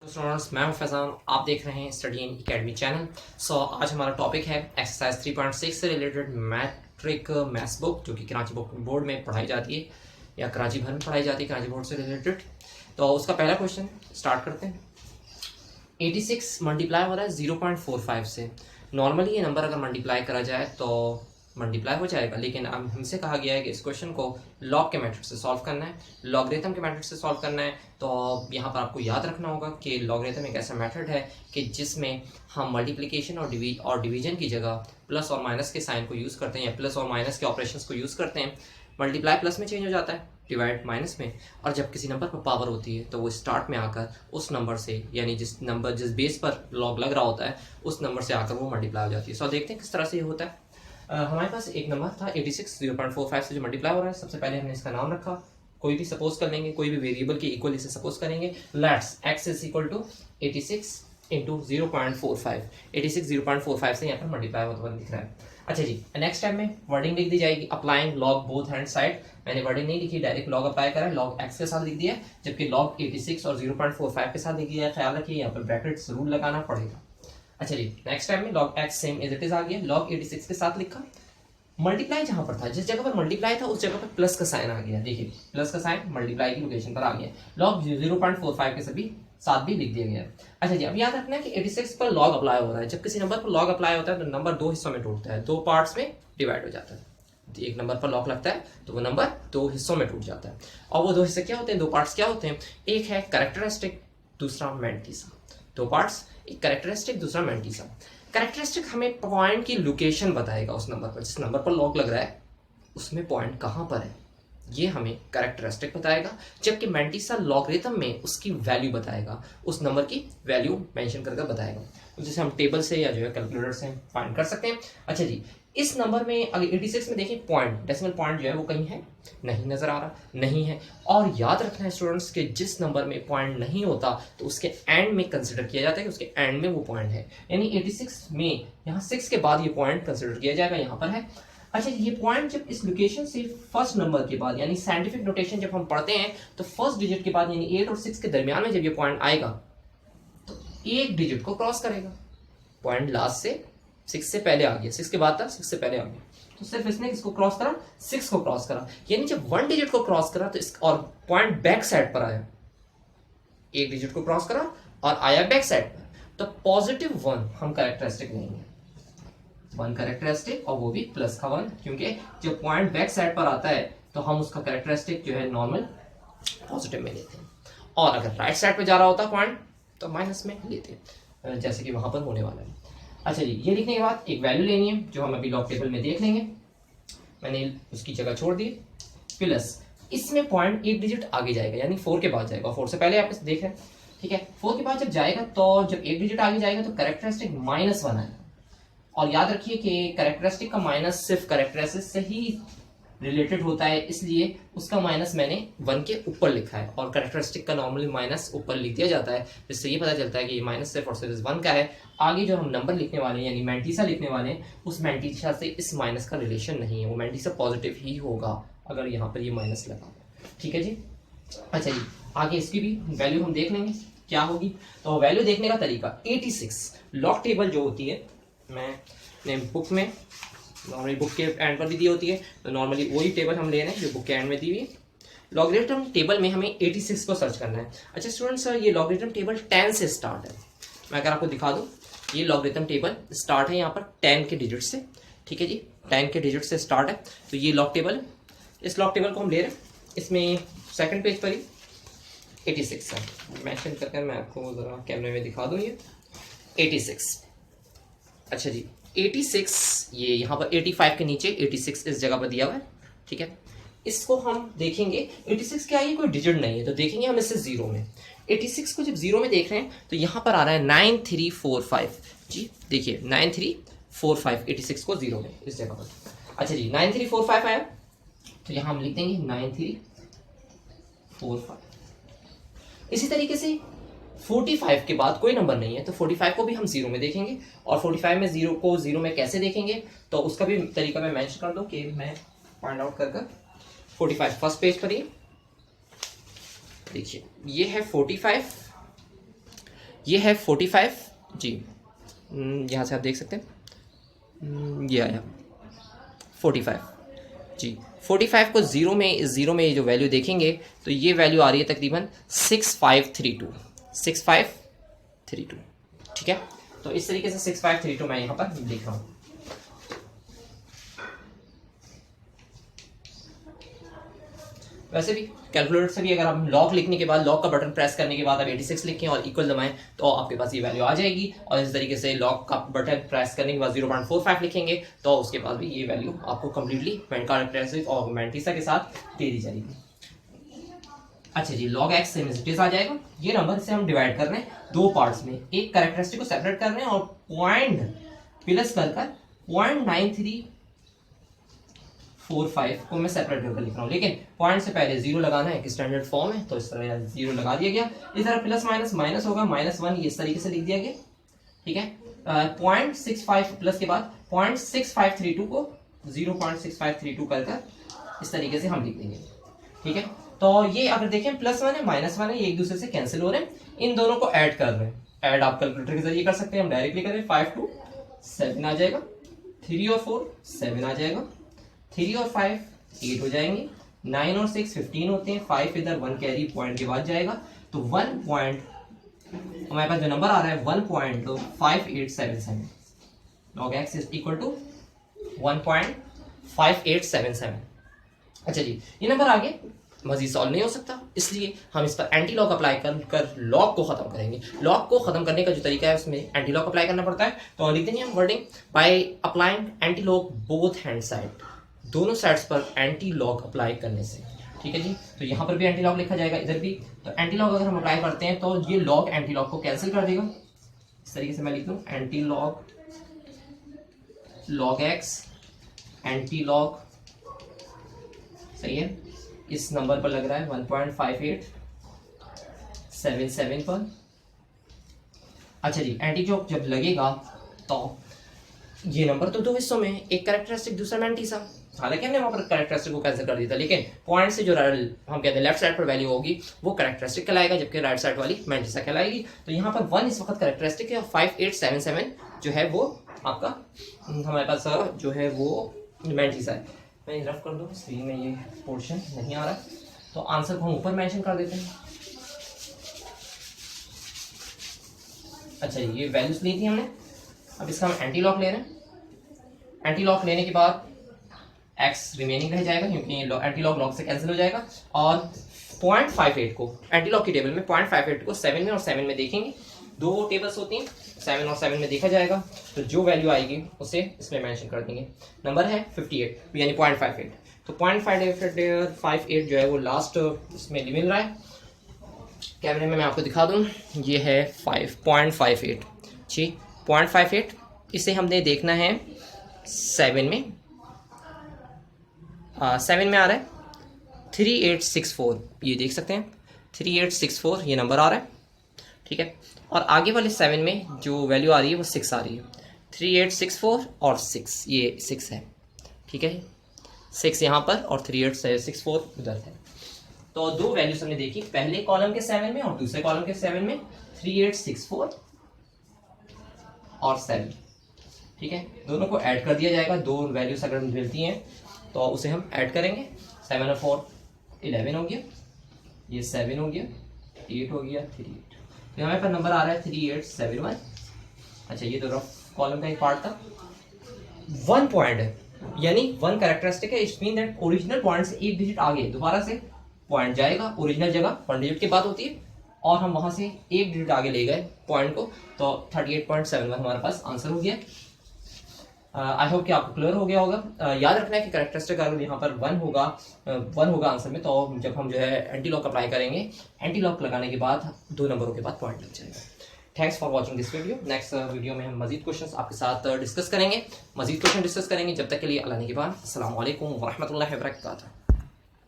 Students, मैं हूं फैजान। आप देख रहे हैं स्टडी इन एकेडमी चैनल। आज हमारा टॉपिक है एक्सरसाइज 3.6 से रिलेटेड मैट्रिक मैथ्स बुक, जो कि कराची बुक बोर्ड में पढ़ाई जाती है या कराची भर में पढ़ाई जाती है, कराची बोर्ड से रिलेटेड। तो उसका पहला क्वेश्चन स्टार्ट करते हैं। 86 मल्टीप्लाई हो रहा है 0.45 से। नॉर्मली ये नंबर अगर मल्टीप्लाई करा जाए तो मल्टीप्लाई हो जाएगा, लेकिन अब हमसे कहा गया है कि इस क्वेश्चन को लॉग के मेथड से सॉल्व करना है, लॉगरिथम के मेथड से सॉल्व करना है। तो यहाँ पर आपको याद रखना होगा कि लॉगरिथम एक ऐसा मेथड है कि जिसमें हम मल्टीप्लिकेशन और डिवीजन की जगह प्लस और माइनस के साइन को यूज़ करते हैं या प्लस और माइनस के ऑपरेशंस को यूज़ करते हैं। मल्टीप्लाई प्लस में चेंज हो जाता है, डिवाइड माइनस में, और जब किसी नंबर पर पावर होती है तो वो स्टार्ट में आकर उस नंबर से, यानी जिस बेस पर लॉग लग रहा होता है उस नंबर से आकर वो मल्टीप्लाई हो जाती है। सो देखते हैं किस तरह से ये होता है। हमारे पास एक नंबर था 86 0.45 से जो मल्टीप्लाई हो रहा है। सबसे पहले हमने इसका नाम रखा, कोई भी सपोज कर लेंगे, कोई भी वेरिएबल के इक्वल इसे सपोज करेंगे। Let's x is equal to 86 into 0.45। 86 0.45 से यहाँ पर मल्टीप्लाई होता हुआ दिख रहा है। अच्छा जी, नेक्स्ट टाइम में वर्डिंग लिख दी जाएगी, applying log both hand side. मैंने वर्डिंग नहीं लिखी, डायरेक्ट लॉग अप्लाई करा है, लॉग x के साथ लिख दिया है, जबकि लॉग 86 और 0.45 के साथ लिख दिया है। ख्याल रखिए यहाँ पर ब्रैकेट जरूर लगाना पड़ेगा। अच्छा जी, नेक्स्ट टाइम में log x same as it is आ गया, log 86 के साथ लिखा। मल्टीप्लाई जहां पर था, जिस जगह पर मल्टीप्लाई था उस जगह पर प्लस का साइन आ गया। देखिए प्लस का साइन मल्टीप्लाई की लोकेशन पर आ गया। log 0.45 के सभी साथ भी लिख दिया गया। अच्छा जी, अब याद रखना है कि 86 पर log अप्लाई हो रहा है। जब किसी नंबर पर log अप्लाई होता है तो नंबर दो हिस्सों में टूटता है, दो पार्ट्स में डिवाइड हो जाता है। एक नंबर पर लॉक लगता है तो वो नंबर दो हिस्सों में टूट जाता है। और वो दो हिस्से क्या होते हैं, दो पार्ट्स क्या होते हैं, एक है कैरेक्टरिस्टिक, दूसरा मैंटीसा। दो पार्ट्स, एक कैरेक्टरिस्टिक, दूसरा मैंटीसा। कैरेक्टरिस्टिक हमें पॉइंट की लोकेशन बताएगा, उस नंबर पर, जिस नंबर पर लॉक लग रहा है उसमें पॉइंट कहाँ पर है, ये हमें कैरेक्टरिस्टिक बताएगा। जबकि मैंटीसा लॉगरिथम में उसकी वैल्यू बताएगा, उस नंबर की वैल्यू मेंशन करके बताएगा, जिसे हम टेबल से या जो है कैलकुलेटर से फाइंड कर सकते हैं। अच्छा जी, इस नंबर में अगर 86 में देखें पॉइंट, डेसिमल पॉइंट जो है वो कहीं है, नहीं नजर आ रहा, नहीं है। और याद रखना है स्टूडेंट्स के जिस नंबर में पॉइंट नहीं होता तो उसके एंड में कंसिडर किया जाता है कि उसके एंड में वो पॉइंट है। यानी 86 में यहाँ 6 के बाद ये पॉइंट कंसिडर किया जाएगा, यहाँ पर है। अच्छा, ये पॉइंट जब इस लोकेशन से फर्स्ट नंबर के बाद, यानी साइंटिफिक नोटेशन जब हम पढ़ते हैं तो फर्स्ट डिजिट के बाद यानी 8 और 6 के दरमियान में जब ये पॉइंट आएगा तो एक डिजिट को क्रॉस करेगा। पॉइंट लास्ट से 6 से पहले आ गया, 6 के बाद था, 6 से पहले आ गया, तो सिर्फ इसने किसको क्रॉस करा, 6 को क्रॉस करा। यानी जब 1 डिजिट को क्रॉस करा तो इस और पॉइंट बैक साइड पर आया, एक डिजिट को क्रॉस करा और आया बैक साइड पर, तो पॉजिटिव 1 हम कैरेक्टरिस्टिक लेंगे, 1 कैरेक्टरिस्टिक, और वो भी प्लस का 1, क्योंकि जब पॉइंट बैक साइड पर आता है तो हम उसका कैरेक्टरिस्टिक जो है नॉर्मल पॉजिटिव में लेते हैं, और अगर राइट साइड पे जा रहा होता पॉइंट तो माइनस में लेते हैं, जैसे कि वहां पर होने वाला है। अच्छा जी, ये लिखने के बाद एक वैल्यू लेनी है जो हम अभी लॉग टेबल में देख लेंगे, मैंने उसकी जगह छोड़ दी, प्लस इसमें पॉइंट एक डिजिट आगे जाएगा, यानी 4 के बाद जाएगा, 4 से पहले आप इसे देख रहे हैं, ठीक है। 4 के बाद जब जाएगा तो जब एक डिजिट आगे जाएगा तो कैरेक्टरिस्टिक -1 आएगा। और याद रखिए कि कैरेक्टरिस्टिक का माइनस सिर्फ कैरेक्टरिस्टिक से ही रिलेटेड होता है, इसलिए उसका माइनस मैंने 1 के ऊपर लिखा है, और कैरेक्टरिस्टिक का नॉर्मली माइनस ऊपर लिख दिया जाता है, जिससे ये पता चलता है कि ये माइनस सिर्फ और सिर्फ 1 का है। आगे जो हम नंबर लिखने वाले हैं यानी मैंटीसा लिखने वाले हैं, उस मैंटीसा से इस माइनस का रिलेशन नहीं है, वो मैंटीसा पॉजिटिव ही होगा अगर यहाँ पर ये माइनस लगा, ठीक है जी। अच्छा जी, आगे इसकी भी वैल्यू हम देख लेंगे क्या होगी। तो वैल्यू देखने का तरीका, 86 लॉग टेबल जो होती है, मैंने बुक में नॉर्मली बुक के एंड पर भी दी होती है, तो नॉर्मली वही टेबल हम ले रहे हैं जो बुक के एंड में दी हुई है। लॉगरिथम टेबल में हमें 86 को सर्च करना है। अच्छा स्टूडेंट्स, ये लॉगरिथम टेबल 10 से स्टार्ट है। मैं अगर आपको दिखा दूं, ये लॉगरिथम टेबल स्टार्ट है यहाँ पर 10 के डिजिट से, ठीक है जी, 10 के डिजिट से स्टार्ट है। तो ये लॉग टेबल है, इस लॉग टेबल को हम ले रहे हैं, इसमें सेकंड पेज पर ही 86 है, मेंशन करके मैं आपको जरा कैमरे में दिखा दूं, ये 86। अच्छा जी, 86 ये यहाँ पर 85 के नीचे 86 इस जगह पर दिया हुआ है, ठीक है। इसको हम देखेंगे, 86 क्या है, ये कोई डिजिट नहीं है, तो देखेंगे हम इसे जीरो में। 86 को जब जीरो में देख रहे हैं तो यहाँ पर आ रहा है 9345 जी, देखिए 9345, 86 को जीरो में इस जगह पर। अच्छा जी, 9345 आया तो यहाँ हम लिख देंगे 9345। इसी तरीके से 45 के बाद कोई नंबर नहीं है तो 45 को भी हम जीरो में देखेंगे, और 45 में जीरो को जीरो में कैसे देखेंगे तो उसका भी तरीका मैं मेंशन कर दूं कि मैं फाइंड आउट कर 45 फर्स्ट पेज पर ही देखिए, ये है 45, ये है 45 जी, यहाँ से आप देख सकते हैं ये आया 45 जी। 45 को ज़ीरो में ये जो वैल्यू देखेंगे तो ये वैल्यू आ रही है तकरीबन 6532, ठीक है। तो इस तरीके से 6532 मैं यहाँ पर लिख रहा हूँ। वैसे भी कैलकुलेटर से भी अगर आप लॉक लिखने के बाद, लॉक का बटन प्रेस करने के बाद आप 86 लिखें और इक्वल दबाएं तो आपके पास ये वैल्यू आ जाएगी। और इस तरीके से लॉक का बटन प्रेस करने के बाद 0.45 लिखेंगे तो उसके बाद भी ये वैल्यू आपको कंप्लीटली कैरेक्टरिस्टिक और मैंटिसा के साथ दे दी जाएगी। अच्छा जी, log x same as it is आ जाएगा। ये नंबर से हम डिवाइड कर रहे हैं दो पार्ट्स में, एक कैरेक्टरिस्टिक को सेपरेट कर रहे हैं और पॉइंट प्लस कर 0.9345 को मैं सेपरेट करके लिख रहा हूँ, लेकिन पॉइंट से पहले जीरो लगाना है, एक स्टैंडर्ड फॉर्म है तो इस तरह जीरो लगा दिया गया। इस तरह प्लस माइनस माइनस होगा, -1 इस तरीके से लिख दिया गया, ठीक है। 0.65 प्लस के बाद 0.6532 को 0.6532 कर इस तरीके से हम लिख देंगे, ठीक है। तो ये अगर देखें +1 है -1 है, ये एक दूसरे से कैंसिल हो रहे हैं, इन दोनों को ऐड कर रहे हैं। ऐड आप कैलकुलेटर के जरिए कर सकते हैं, हम डायरेक्टली करें 5 2 7 आ जाएगा, 3 और 4 7 आ जाएगा, 3 और 5 8 हो जाएंगे, 9 और 6 15 होते हैं, 5 इधर 1 कैरी पॉइंट के बाद जाएगा तो 1 पॉइंट हमारे पास जो नंबर आ रहा है 1.5877। log x is equal to 1.5877। अच्छा जी, ये नंबर आगे मजीद सॉल्व नहीं हो सकता, इसलिए हम इस पर एंटी लॉक अप्लाई कर लॉक को खत्म करेंगे। लॉक को खत्म करने का जो तरीका है उसमें एंटी लॉक अप्लाई करना पड़ता है। तो लिख देंगे हम wording by applying anti lock both hand side, दोनों साइड्स पर एंटी लॉक अप्लाई करने से, ठीक है जी। तो यहाँ पर भी एंटी लॉक लिखा जाएगा, इधर भी। तो एंटी लॉक अगर हम अप्लाई करते हैं तो ये लॉक एंटी लॉक को कैंसिल कर देगा। इस तरीके से मैं लिख दूँ anti lock log x anti lock, सही है। इस नंबर पर लग रहा है 1.5877 पर। अच्छा जी, एंटी जॉब जब लगेगा तो ये नंबर तो दो हिस्सों में, एक कैरेक्टरिस्टिक दूसरा मैंटिसा। हालांकि हमने वहां पर कैरेक्टरिस्टिक को कैंसिल कर दिया था, लेकिन पॉइंट से जो हम कहते हैं लेफ्ट साइड पर वैल्यू होगी वो कैरेक्टरिस्टिक कहलाएगा, जबकि राइट साइड वाली मैंटिसा कहलाएगी। तो यहाँ पर 1 इस वक्त कैरेक्टरिस्टिक है और 5877 जो है वो आपका हमारे पास जो है वो मैंटिसा है। मैं रफ कर दूँ, स्क्रीन में ये पोर्शन नहीं आ रहा, तो आंसर को हम ऊपर मेंशन कर देते हैं। अच्छा, ये वैल्यूज ली थी हमने, अब इसका हम एंटी लॉक ले रहे हैं। एंटी लॉक लेने के बाद x रिमेनिंग रह जाएगा क्योंकि एंटी लॉक लॉक से कैंसिल हो जाएगा। और 0.58 को एंटी लॉक की टेबल में 0.58 को 7 में और 7 में देखेंगे, दो टेबल्स होती हैं, 7 और 7 में देखा जाएगा तो जो वैल्यू आएगी उसे इसमें मेंशन कर देंगे। नंबर है 58 यानी 0.58, तो 0.58 जो है वो लास्ट इसमें मिल रहा है। कैमरे में मैं आपको दिखा दूं, ये है 5.58 जी, 0.58 इसे हमने देखना है 7 में, 7 में आ रहा है 3864, ये देख सकते हैं 3864 ये नंबर आ रहा है, ठीक है। और आगे वाले 7 में जो वैल्यू आ रही है वो 6 आ रही है, 3864 और 6, ये 6 है, ठीक है। 6 यहाँ पर और 3864 उधर है। तो दो वैल्यूज हमने देखी, पहले कॉलम के 7 में और दूसरे कॉलम के 7 में, 3864 और 7, ठीक है। दोनों को ऐड कर दिया जाएगा, दो वैल्यूज अगर मिलती हैं तो उसे हम ऐड करेंगे। 7 और 4 11 हो गया, ये 7 हो गया, 8 हो गया, 38, तो हमारे पास नंबर आ रहा है 3871। अच्छा, ये तो रफ कॉलम का एक पार्ट था। 1 पॉइंट है यानी 1 कैरेक्टरिस्टिक है, it mean that original point से एक डिजिट आगे दोबारा से पॉइंट जाएगा, ओरिजिनल जगह 1 डिजिट के बाद होती है और हम वहां से एक डिजिट आगे ले गए पॉइंट को, तो 38.71 हमारे पास आंसर हो गया। आई होप कि आपको क्लियर हो गया होगा। याद रखना है कि कैरेक्टरिस्टिक अगर यहाँ पर 1 होगा आंसर में, तो जब हम जो है एंटी लॉक अप्लाई करेंगे, एंटी लॉक लगाने के बाद 2 नंबरों के बाद पॉइंट लग जाएगा। Thanks for watching this video. Next video में हम मजीद क्वेश्चंस आपके साथ डिस्कस करेंगे, जब तक के लिए अल्लाह ने के बाद। अस्सलाम वालेकुम व रहमतुल्लाहि व बरकातहू।